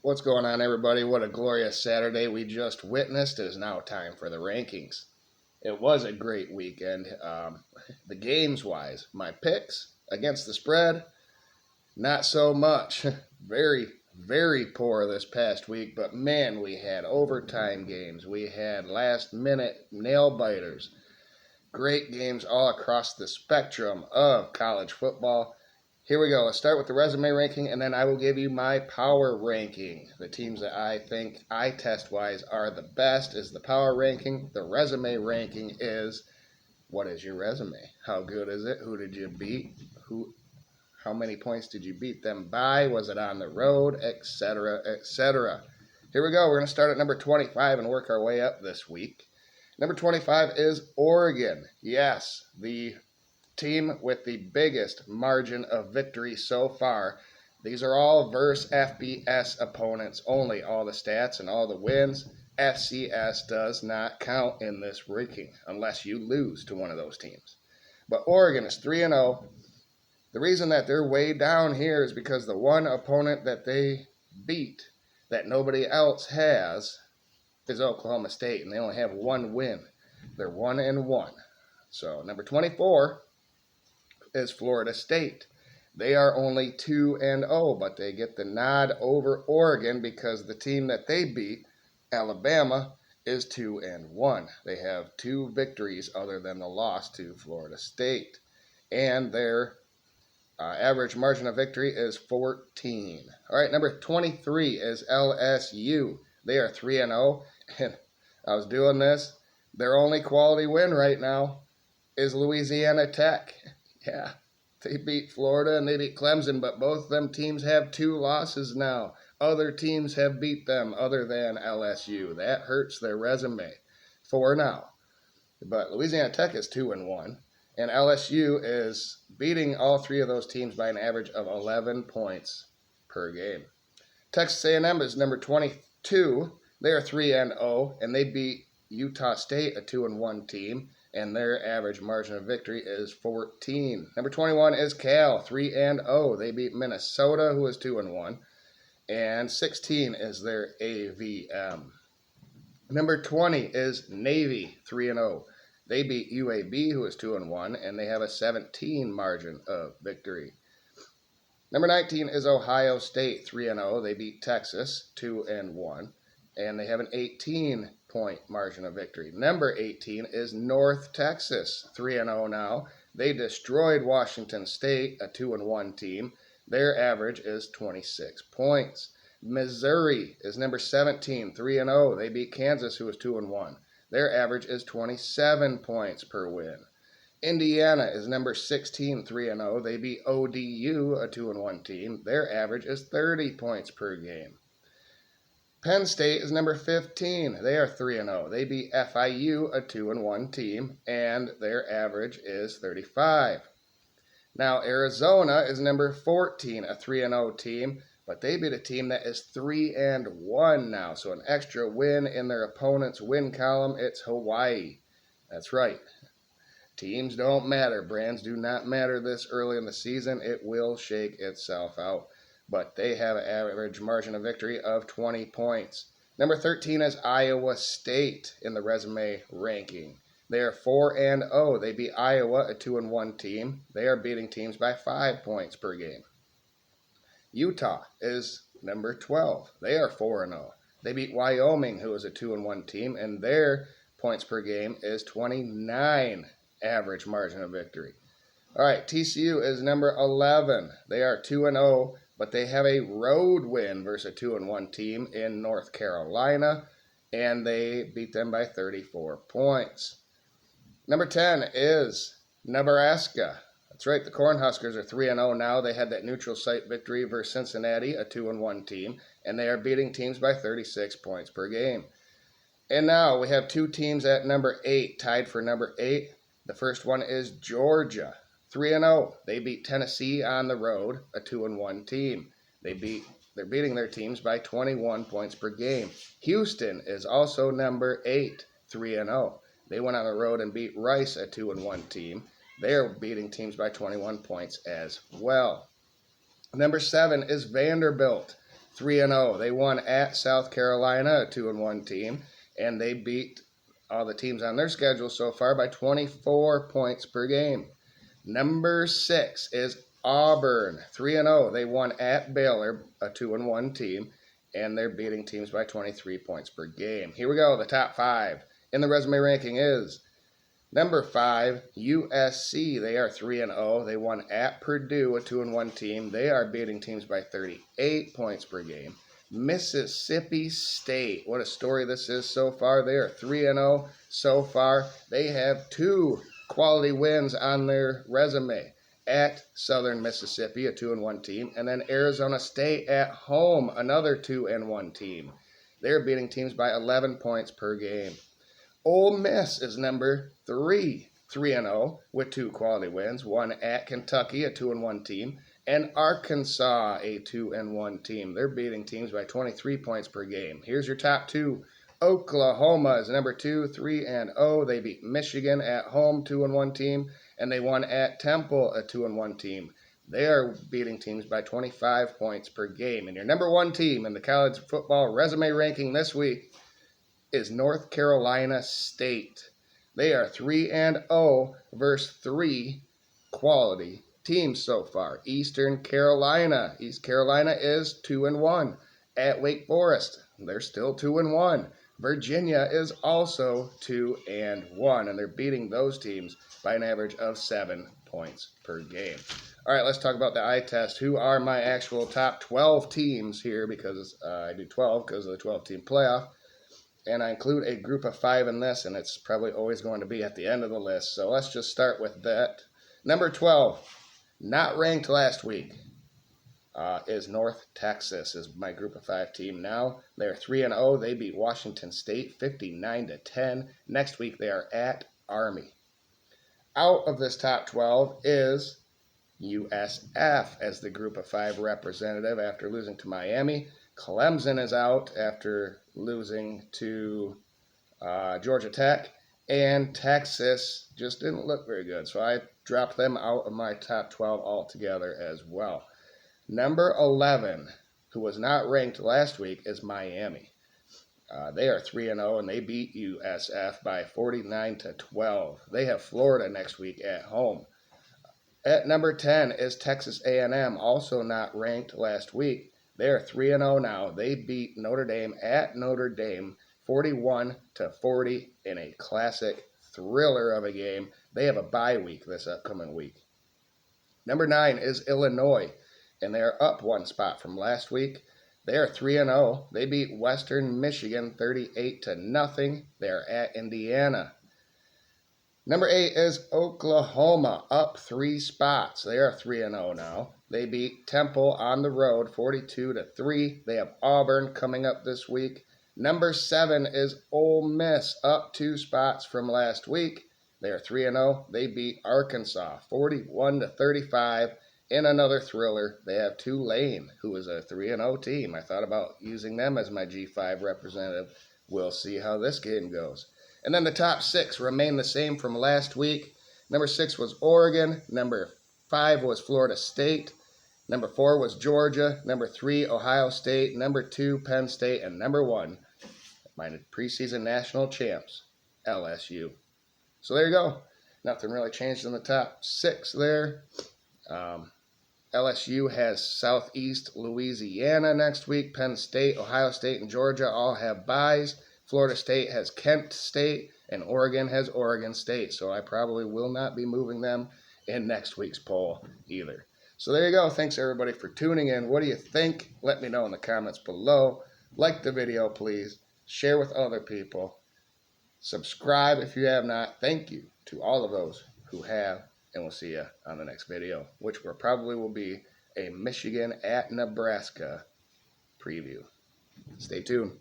What's going on, everybody? What a glorious Saturday we just witnessed. It is now time for the rankings. It was a great weekend. The games wise, my picks against the spread, not so much. Very, very poor this past week, but man, we had overtime games. We had last minute nail biters. Great games all across the spectrum of college football. Here we go. Let's start with the resume ranking, and then I will give you my power ranking. The teams that I think eye test-wise are the best is the power ranking. The resume ranking is, what is your resume? How good is it? Who did you beat? How many points did you beat them by? Was it on the road? Etc., etc. Here we go. We're going to start at number 25 and work our way up this week. Number 25 is Oregon. Yes, the team with the biggest margin of victory so far. These are all versus FBS opponents only. All the stats and all the wins. FCS does not count in this ranking unless you lose to one of those teams. But Oregon is 3-0. The reason that they're way down here is because the one opponent that they beat that nobody else has is Oklahoma State, and they only have one win. They're 1-1. So number 24 is Florida State. They are only 2-0, but they get the nod over Oregon because the team that they beat, Alabama, is 2-1. They have 2 victories other than the loss to Florida State. And their average margin of victory is 14. All right, number 23 is LSU. They are 3-0, and I was doing this. Their only quality win right now is Louisiana Tech. Yeah, they beat Florida and they beat Clemson, but both of them teams have 2 losses now. Other teams have beat them other than LSU. That hurts their resume for now. But Louisiana Tech is 2-1, and LSU is beating all 3 of those teams by an average of 11 points per game. Texas A&M is number 22. They are 3-0, and they beat Utah State, a 2-1 team, and their average margin of victory is 14. Number 21 is Cal, 3-0. They beat Minnesota, who is 2-1, and 16 is their AVM. Number 20 is Navy, 3-0. They beat UAB, who is 2-1, and they have a 17 margin of victory. Number 19 is Ohio State, 3-0. They beat Texas, 2-1, and they have an 18-point margin of victory. Number 18 is North Texas, 3-0 now. They destroyed Washington State, a 2-1 team. Their average is 26 points. Missouri is number 17, 3-0. They beat Kansas, who is 2-1. Their average is 27 points per win. Indiana is number 16, 3-0. They beat ODU, a 2-1 team. Their average is 30 points per game. Penn State is number 15. They are 3-0. They beat FIU, a 2-1 team, and their average is 35. Now, Arizona is number 14, a 3-0 team, but they beat a team that is 3-1 now. So an extra win in their opponent's win column. It's Hawaii. That's right. Teams don't matter. Brands do not matter this early in the season. It will shake itself out. But they have an average margin of victory of 20 points. Number 13 is Iowa State in the resume ranking. They are 4-0. They beat Iowa, a 2-1 team. They are beating teams by 5 points per game. Utah is number 12. They are 4-0. They beat Wyoming, who is a 2-1 team, and their points per game is 29 average margin of victory. All right, TCU is number 11. They are 2-0. But they have a road win versus a 2-1 team in North Carolina, and they beat them by 34 points. Number 10 is Nebraska. That's right, the Cornhuskers are 3-0 now. They had that neutral site victory versus Cincinnati, a 2-1 team, and they are beating teams by 36 points per game. And now we have 2 teams at number 8, tied for number 8. The first one is Georgia. 3-0. They beat Tennessee on the road, a 2-1 team. They're beating their teams by 21 points per game. Houston is also number 8, 3-0. They went on the road and beat Rice, a 2-1 team. They are beating teams by 21 points as well. Number 7 is Vanderbilt. 3-0. They won at South Carolina, a 2-1 team, and they beat all the teams on their schedule so far by 24 points per game. Number 6 is Auburn, 3-0. They won at Baylor, a 2-1 team, and they're beating teams by 23 points per game. Here we go. The top 5 in the resume ranking is number 5, USC. They are 3-0. They won at Purdue, a 2-1 team. They are beating teams by 38 points per game. Mississippi State. What a story this is so far. They are 3-0 so far. They have 2 quality wins on their resume at Southern Mississippi, a 2-1 team, and then Arizona State at home, another 2-1 team. They're beating teams by 11 points per game. Ole Miss is number 3, 3-0 with 2 quality wins, one at Kentucky, a 2-1 team, and Arkansas, a 2-1 team. They're beating teams by 23 points per game. Here's your top 2. Oklahoma is number 2, 3-0. They beat Michigan at home, 2-1 team, and they won at Temple, a 2-1 team. They are beating teams by 25 points per game. And your number 1 team in the college football resume ranking this week is North Carolina State. They are 3-0 versus 3 quality teams so far. Eastern Carolina. East Carolina is 2-1 at Wake Forest. They're still 2-1. Virginia is also 2-1, and they're beating those teams by an average of 7 points per game. All right, let's talk about the eye test. Who are my actual top 12 teams here? Because I do 12 because of the 12-team playoff. And I include a group of 5 in this, and it's probably always going to be at the end of the list. So let's just start with that. Number 12, not ranked last week, is North Texas, is my group of 5 team now. They're 3-0. They beat Washington State 59-10. Next week they are at Army. Out of this top 12 is USF as the group of 5 representative after losing to Miami. Clemson is out after losing to Georgia Tech. And Texas just didn't look very good, so I dropped them out of my top 12 altogether as well. Number 11, who was not ranked last week, is Miami. They are 3-0, and they beat USF by 49-12. They have Florida next week at home. At number 10 is Texas A&M, also not ranked last week. They are 3-0 now. They beat Notre Dame at Notre Dame 41-40 in a classic thriller of a game. They have a bye week this upcoming week. Number 9 is Illinois, and they are up 1 spot from last week. They are 3-0. They beat Western Michigan 38-0. They are at Indiana. Number 8 is Oklahoma, up 3 spots. They are 3-0 now. They beat Temple on the road 42-3. They have Auburn coming up this week. Number 7 is Ole Miss, up 2 spots from last week. They are 3-0. They beat Arkansas 41-35 in another thriller. They have Tulane, who is a 3-0 team. I thought about using them as my G5 representative. We'll see how this game goes. And then the top 6 remain the same from last week. Number 6 was Oregon. Number 5 was Florida State. Number 4 was Georgia. Number 3, Ohio State. Number 2, Penn State. And number 1, my preseason national champs, LSU. So there you go. Nothing really changed in the top 6 there. LSU has Southeast Louisiana next week. Penn State, Ohio State, and Georgia all have byes. Florida State has Kent State, and Oregon has Oregon State. So I probably will not be moving them in next week's poll either. So there you go. Thanks, everybody, for tuning in. What do you think? Let me know in the comments below. Like the video, please. Share with other people. Subscribe if you have not. Thank you to all of those who have. And we'll see you on the next video, which probably will be a Michigan at Nebraska preview. Stay tuned.